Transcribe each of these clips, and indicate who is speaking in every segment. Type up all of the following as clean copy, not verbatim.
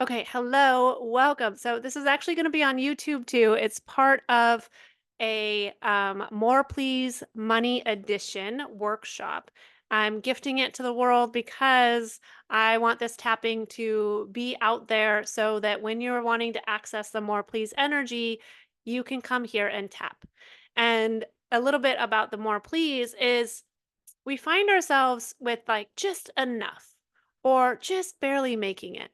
Speaker 1: Okay, hello, welcome. So this is actually going to be on YouTube too. It's part of a More Please Money Edition workshop. I'm gifting it to the world because I want this tapping to be out there so that when you're wanting to access the More Please energy, you can come here and tap. And a little bit about the More Please is we find ourselves with like just enough or just barely making it.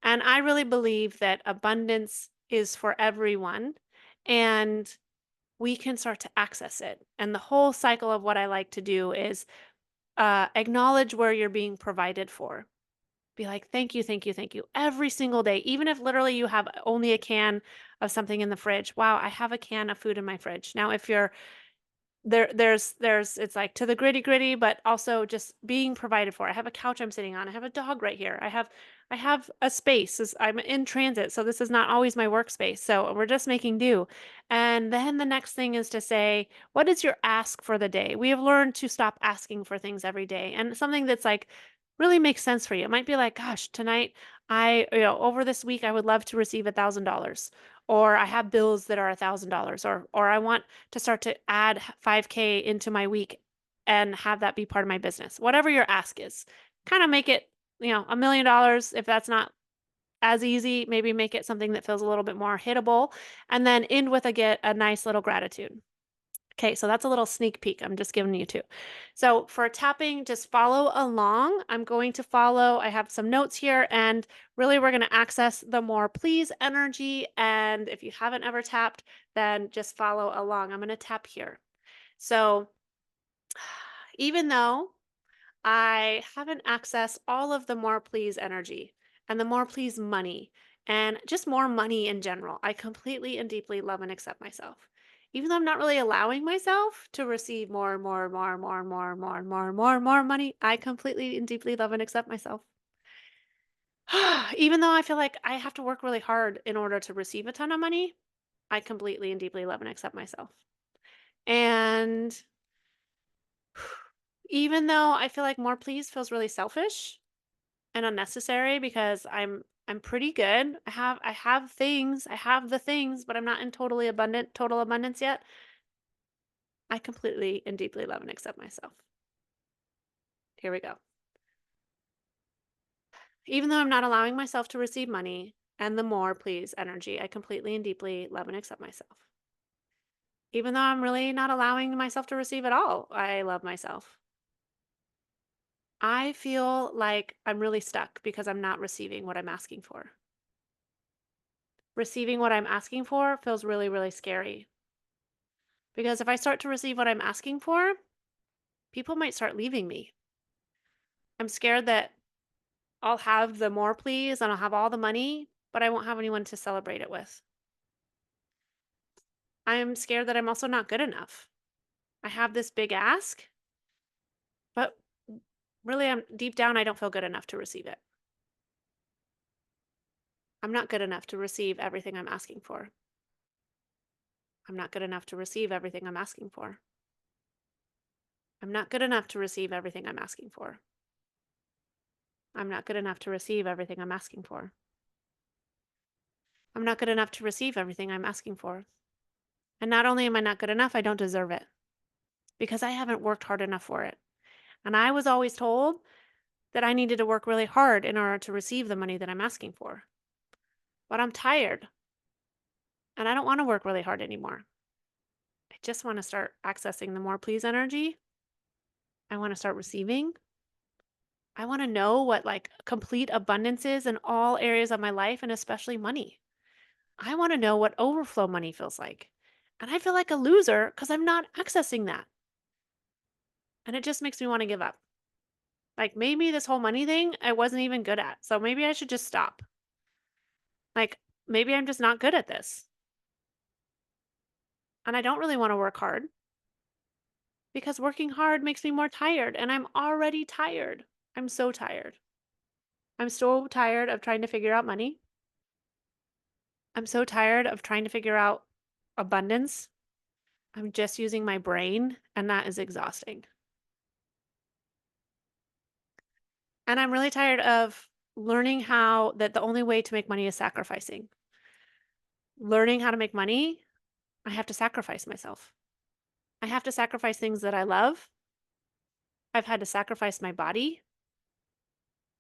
Speaker 1: And I really believe that abundance is for everyone and we can start to access it. And the whole cycle of what I like to do is acknowledge where you're being provided for. Be like, thank you, thank you, thank you every single day. Even if literally you have only a can of something in the fridge. Wow, I have a can of food in my fridge. Now, if you're there's it's like to the gritty, but also just being provided for. I have a couch I'm sitting on. I have a dog right here. I have a space. I'm in transit, so this is not always my workspace. So we're just making do. And then the next thing is to say, what is your ask for the day? We have learned to stop asking for things every day. And something that's like really makes sense for you. It might be like, gosh, tonight over this week, I would love to receive $1,000, or I have bills that are $1,000, or I want to start to add 5K into my week and have that be part of my business. Whatever your ask is, kind of make it, $1 million. If that's not as easy, maybe make it something that feels a little bit more hittable, and then end with a nice little gratitude. Okay, so that's a little sneak peek. I'm just giving you two. So for tapping, just follow along. I'm going to follow. I have some notes here, and really we're going to access the more please energy. And if you haven't ever tapped, then just follow along. I'm going to tap here. So even though I haven't accessed all of the more please energy and the more please money and just more money in general. I completely and deeply love and accept myself. Even though I'm not really allowing myself to receive more and more and more and more and more and more and more and more and more money, I completely and deeply love and accept myself. Even though I feel like I have to work really hard in order to receive a ton of money, I completely and deeply love and accept myself. And even though I feel like more please feels really selfish, and unnecessary because I'm pretty good. I have things, I have the things, but I'm not in total abundance yet. I completely and deeply love and accept myself. Here we go. Even though I'm not allowing myself to receive money and the more please energy, I completely and deeply love and accept myself. Even though I'm really not allowing myself to receive at all, I love myself. I feel like I'm really stuck because I'm not receiving what I'm asking for. Receiving what I'm asking for feels really, really scary. Because if I start to receive what I'm asking for, people might start leaving me. I'm scared that I'll have the more please and I'll have all the money, but I won't have anyone to celebrate it with. I'm scared that I'm also not good enough. I have this big ask, but really I'm deep down I don't feel good enough to receive it. I'm not good enough to receive everything I'm asking for. I'm not good enough to receive everything I'm asking for. I'm not good enough to receive everything I'm asking for. I'm not good enough to receive everything I'm asking for. I'm not good enough to receive everything I'm asking for. And not only am I not good enough, I don't deserve it because I haven't worked hard enough for it. And I was always told that I needed to work really hard in order to receive the money that I'm asking for. But I'm tired and I don't want to work really hard anymore. I just want to start accessing the more please energy. I want to start receiving. I want to know what like complete abundance is in all areas of my life and especially money. I want to know what overflow money feels like. And I feel like a loser because I'm not accessing that. And it just makes me want to give up. Like, maybe this whole money thing I wasn't even good at, so maybe I should just stop. Like, maybe I'm just not good at this, and I don't really wanna work hard because working hard makes me more tired, and I'm already tired. I'm so tired. I'm so tired of trying to figure out money. I'm so tired of trying to figure out abundance. I'm just using my brain, and that is exhausting. And I'm really tired of learning how that the only way to make money is sacrificing. Learning how to make money, I have to sacrifice myself. I have to sacrifice things that I love. I've had to sacrifice my body.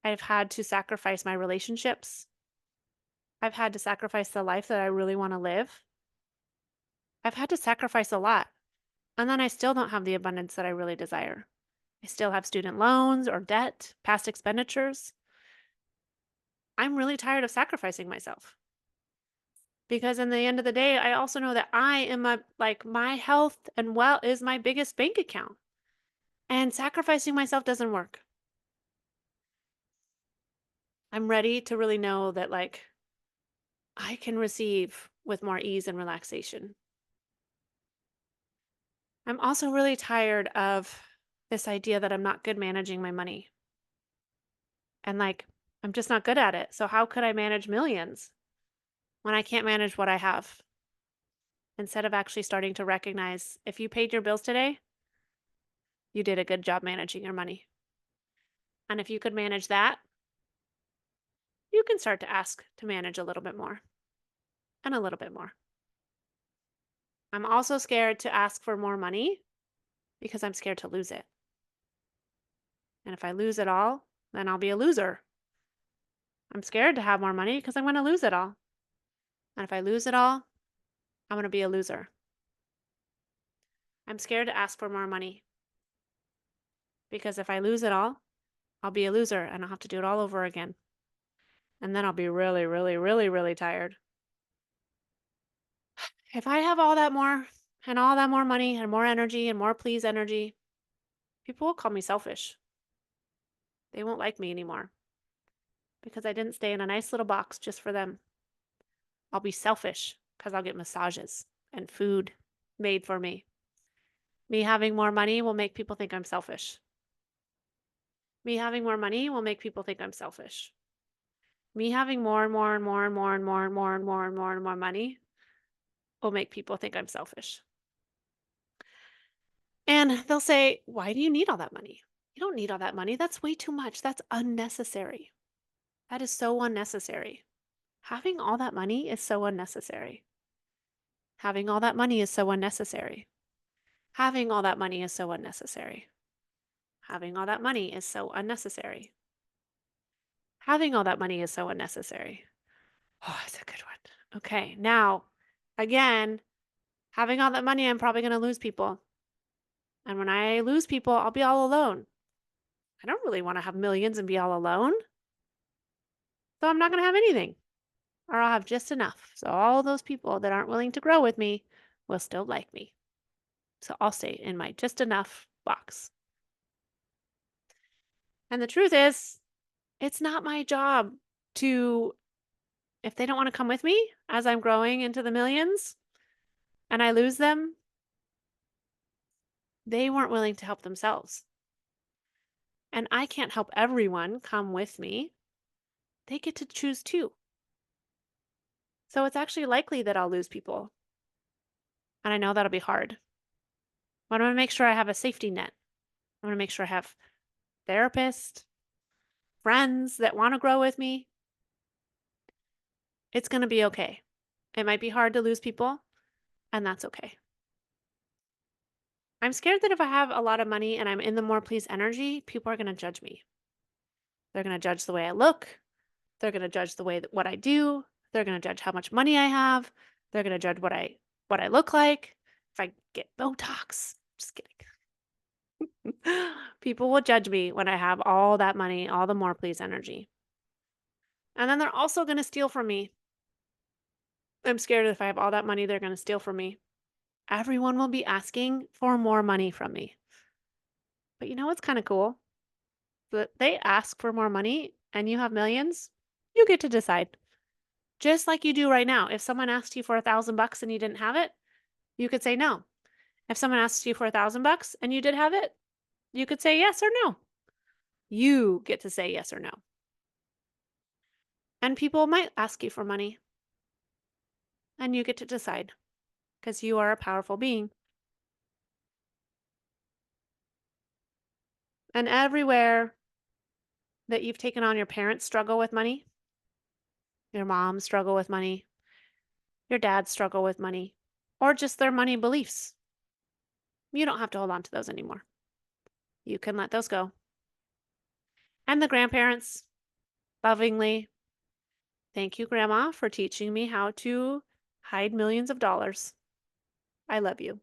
Speaker 1: I've had to sacrifice my relationships. I've had to sacrifice the life that I really want to live. I've had to sacrifice a lot. And then I still don't have the abundance that I really desire. I still have student loans or debt, past expenditures. I'm really tired of sacrificing myself because in the end of the day, I also know that I am my health and well is my biggest bank account. And sacrificing myself doesn't work. I'm ready to really know that I can receive with more ease and relaxation. I'm also really tired of this idea that I'm not good managing my money. And I'm just not good at it. So how could I manage millions when I can't manage what I have? Instead of actually starting to recognize if you paid your bills today, you did a good job managing your money. And if you could manage that, you can start to ask to manage a little bit more and a little bit more. I'm also scared to ask for more money because I'm scared to lose it. And if I lose it all, then I'll be a loser. I'm scared to have more money because I'm going to lose it all. And if I lose it all, I'm going to be a loser. I'm scared to ask for more money because if I lose it all, I'll be a loser and I'll have to do it all over again. And then I'll be really, really, really, really tired. If I have all that more and all that more money and more energy and more please energy, people will call me selfish. They won't like me anymore because I didn't stay in a nice little box just for them. I'll be selfish because I'll get massages and food made for me. Me having more money will make people think I'm selfish. Me having more money will make people think I'm selfish. Me having more and more and more and more and more and more and more and more and more money will make people think I'm selfish. And they'll say, "Why do you need all that money? You don't need all that money. That's way too much. That's unnecessary. That is so unnecessary. Having all that money is so unnecessary. Having all that money is so unnecessary. Having all that money is so unnecessary. Having all that money is so unnecessary. Having all that money is so unnecessary." Oh, that's a good one. Okay, now, again, having all that money, I'm probably going to lose people. And when I lose people, I'll be all alone. I don't really want to have millions and be all alone. So I'm not going to have anything, or I'll have just enough. So all those people that aren't willing to grow with me will still like me. So I'll stay in my just enough box. And the truth is, it's not my job to, if they don't want to come with me as I'm growing into the millions and I lose them, they weren't willing to help themselves. And I can't help everyone come with me. They get to choose too. So it's actually likely that I'll lose people. And I know that'll be hard. But I'm going to make sure I have a safety net. I'm going to make sure I have therapists, friends that want to grow with me. It's going to be okay. It might be hard to lose people, and that's okay. I'm scared that if I have a lot of money and I'm in the more please energy, people are going to judge me. They're going to judge the way I look. They're going to judge the way that what I do. They're going to judge how much money I have. They're going to judge what I look like. If I get Botox. Just kidding. People will judge me when I have all that money, all the more please energy. And then they're also going to steal from me. I'm scared if I have all that money, they're going to steal from me. Everyone will be asking for more money from me. But you know what's kind of cool? That they ask for more money and you have millions, you get to decide. Just like you do right now. If someone asked you for $1,000 and you didn't have it, you could say no. If someone asked you for $1,000 and you did have it, you could say yes or no. You get to say yes or no. And people might ask you for money, and you get to decide because you are a powerful being. And everywhere that you've taken on your parents' struggle with money, your mom's struggle with money, your dad's struggle with money, or just their money beliefs. You don't have to hold on to those anymore. You can let those go. And the grandparents, lovingly, thank you, Grandma, for teaching me how to hide millions of dollars. I love you.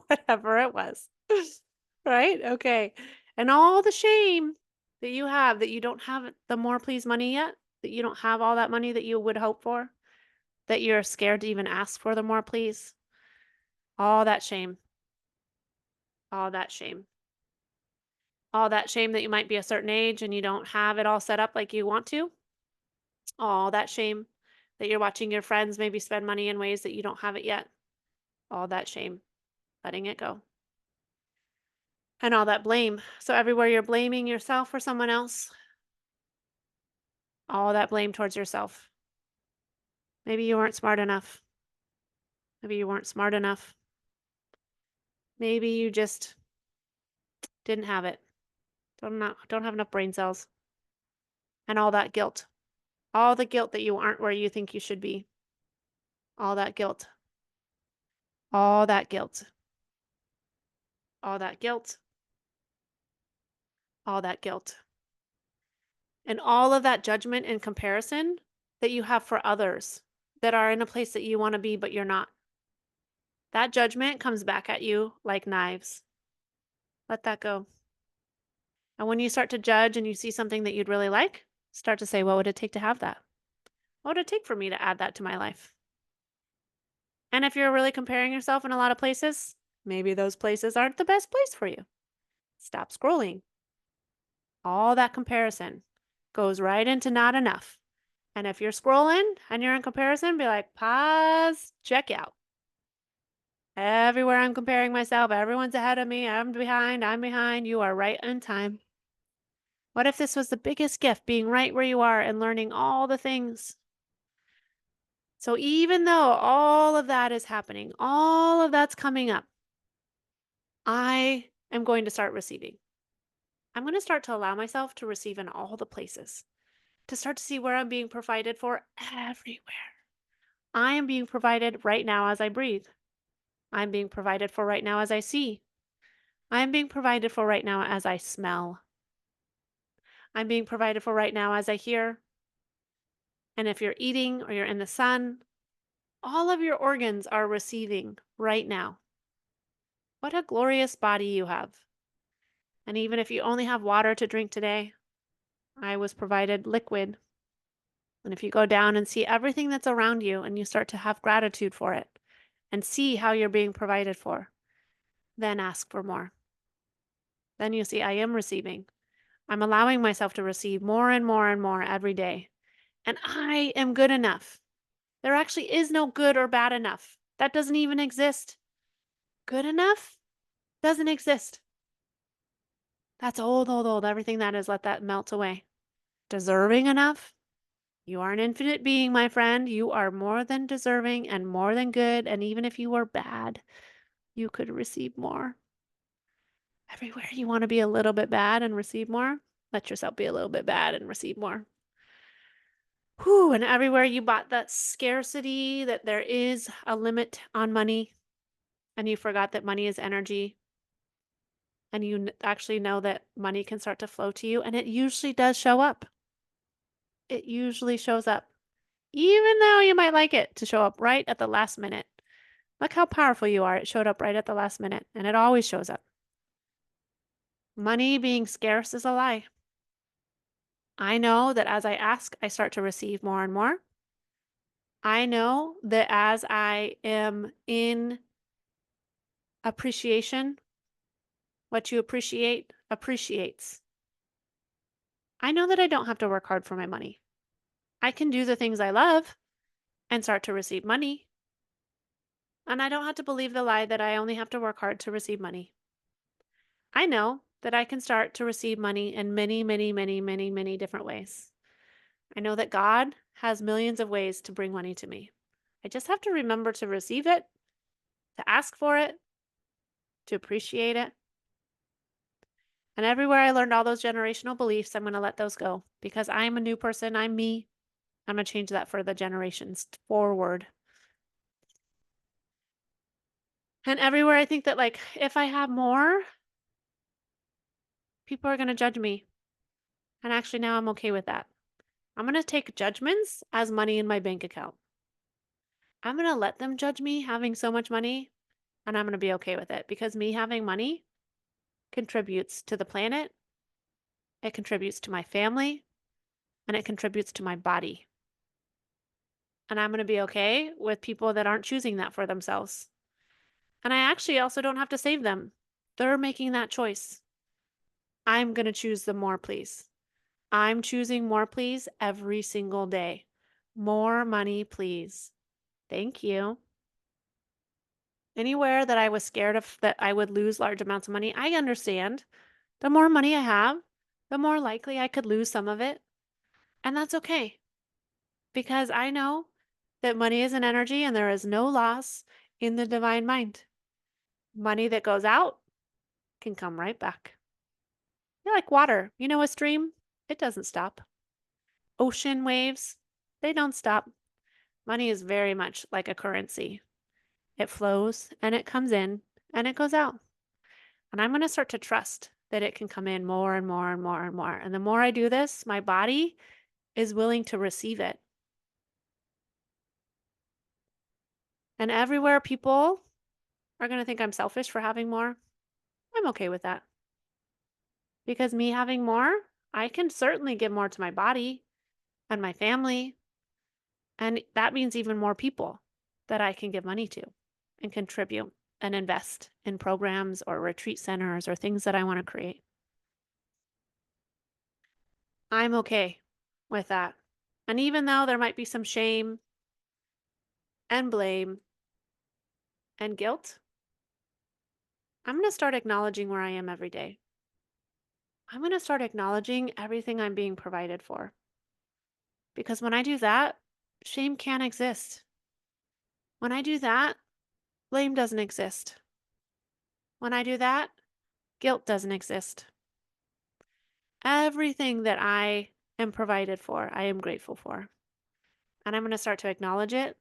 Speaker 1: Whatever it was. Right? Okay. And all the shame that you have that you don't have the more please money yet, that you don't have all that money that you would hope for, that you're scared to even ask for the more please. All that shame. All that shame. All that shame that you might be a certain age and you don't have it all set up like you want to. All that shame that you're watching your friends maybe spend money in ways that you don't have it yet. All that shame. Letting it go. And all that blame. So everywhere you're blaming yourself or someone else, all that blame towards yourself. Maybe you weren't smart enough. Maybe you weren't smart enough. Maybe you just didn't have it. Don't have enough brain cells. And all that guilt. All the guilt that you aren't where you think you should be. All that guilt. All that guilt. All that guilt. All that guilt. And all of that judgment and comparison that you have for others that are in a place that you want to be, but you're not. That judgment comes back at you like knives. Let that go. And when you start to judge and you see something that you'd really like, start to say, what would it take to have that? What would it take for me to add that to my life? And if you're really comparing yourself in a lot of places, maybe those places aren't the best place for you. Stop scrolling. All that comparison goes right into not enough. And if you're scrolling and you're in comparison, be like, pause, check out. Everywhere I'm comparing myself, everyone's ahead of me, I'm behind, you are right on time. What if this was the biggest gift, being right where you are and learning all the things? So even though all of that is happening, all of that's coming up, I am going to start receiving. I'm going to start to allow myself to receive in all the places, to start to see where I'm being provided for everywhere. I am being provided right now as I breathe. I'm being provided for right now as I see. I'm being provided for right now as I smell. I'm being provided for right now as I hear. And if you're eating or you're in the sun, all of your organs are receiving right now. What a glorious body you have. And even if you only have water to drink today, I was provided liquid. And if you go down and see everything that's around you and you start to have gratitude for it and see how you're being provided for, then ask for more. Then you see I am receiving. I'm allowing myself to receive more and more and more every day. And I am good enough. There actually is no good or bad enough. That doesn't even exist. Good enough doesn't exist. That's old, old, old. Everything that is, let that melt away. Deserving enough? You are an infinite being, my friend. You are more than deserving and more than good. And even if you were bad, you could receive more. Everywhere you want to be a little bit bad and receive more, let yourself be a little bit bad and receive more. Whew, and everywhere you bought that scarcity, that there is a limit on money, and you forgot that money is energy, and you actually know that money can start to flow to you, and it usually does show up. It usually shows up, even though you might like it to show up right at the last minute. Look how powerful you are. It showed up right at the last minute, and it always shows up. Money being scarce is a lie. I know that as I ask, I start to receive more and more. I know that as I am in appreciation, what you appreciate appreciates. I know that I don't have to work hard for my money. I can do the things I love and start to receive money. And I don't have to believe the lie that I only have to work hard to receive money. I know that I can start to receive money in many, many, many, many, many different ways. I know that God has millions of ways to bring money to me. I just have to remember to receive it, to ask for it, to appreciate it. And everywhere I learned all those generational beliefs, I'm going to let those go because I'm a new person. I'm me. I'm going to change that for the generations forward. And everywhere I think that, like, if I have more, people are going to judge me. And actually, now I'm okay with that. I'm going to take judgments as money in my bank account. I'm going to let them judge me having so much money, and I'm going to be okay with it because me having money contributes to the planet, it contributes to my family, and it contributes to my body. And I'm going to be okay with people that aren't choosing that for themselves. And I actually also don't have to save them. They're making that choice. I'm going to choose the more, please. I'm choosing more, please, every single day. More money, please. Thank you. Anywhere that I was scared of that I would lose large amounts of money, I understand. The more money I have, the more likely I could lose some of it. And that's okay because I know that money is an energy and there is no loss in the divine mind. Money that goes out can come right back. You're like water. You know, a stream, it doesn't stop. Ocean waves, they don't stop. Money is very much like a currency. It flows and it comes in and it goes out. And I'm going to start to trust that it can come in more and more and more and more. And the more I do this, my body is willing to receive it. And everywhere people are going to think I'm selfish for having more, I'm okay with that. Because me having more, I can certainly give more to my body and my family. And that means even more people that I can give money to and contribute and invest in programs or retreat centers or things that I want to create. I'm okay with that. And even though there might be some shame and blame and guilt, I'm going to start acknowledging where I am every day. I'm going to start acknowledging everything I'm being provided for. Because when I do that, shame can't exist. When I do that, blame doesn't exist. When I do that, guilt doesn't exist. Everything that I am provided for, I am grateful for. And I'm going to start to acknowledge it.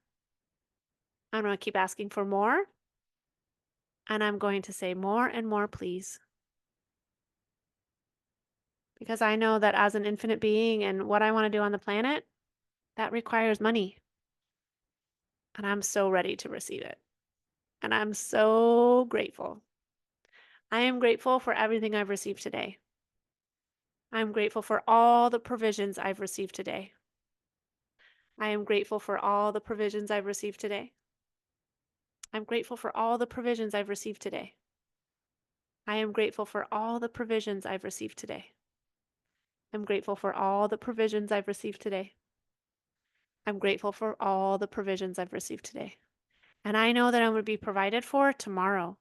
Speaker 1: I'm going to keep asking for more. And I'm going to say more and more, please. Because I know that as an infinite being and what I want to do on the planet, that requires money. And I'm so ready to receive it. And I'm so grateful. I am grateful for everything I've received today. I'm grateful for all the provisions I've received today. I am grateful for all the provisions I've received today. I'm grateful for all the provisions I've received today. I am grateful for all the provisions I've received today. I'm grateful for all the provisions I've received today. I'm grateful for all the provisions I've received today. And I know that I'm going to be provided for tomorrow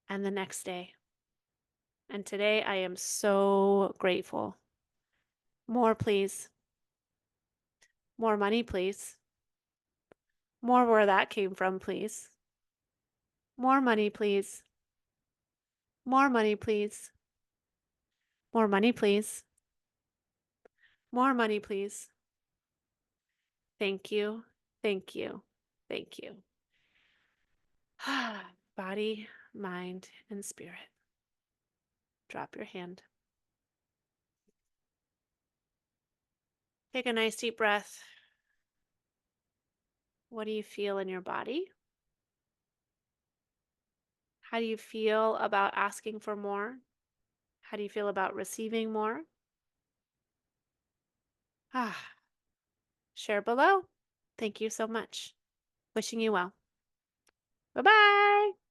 Speaker 1: and the next day. And today I am so grateful. More, please. More money, please. More where that came from, please. More money, please. More money, please. More money, please. More money, please. Thank you. Thank you. Thank you. Body, mind, and spirit. Drop your hand. Take a nice deep breath. What do you feel in your body? How do you feel about asking for more? How do you feel about receiving more? Share below. Thank you so much. Wishing you well. Bye bye.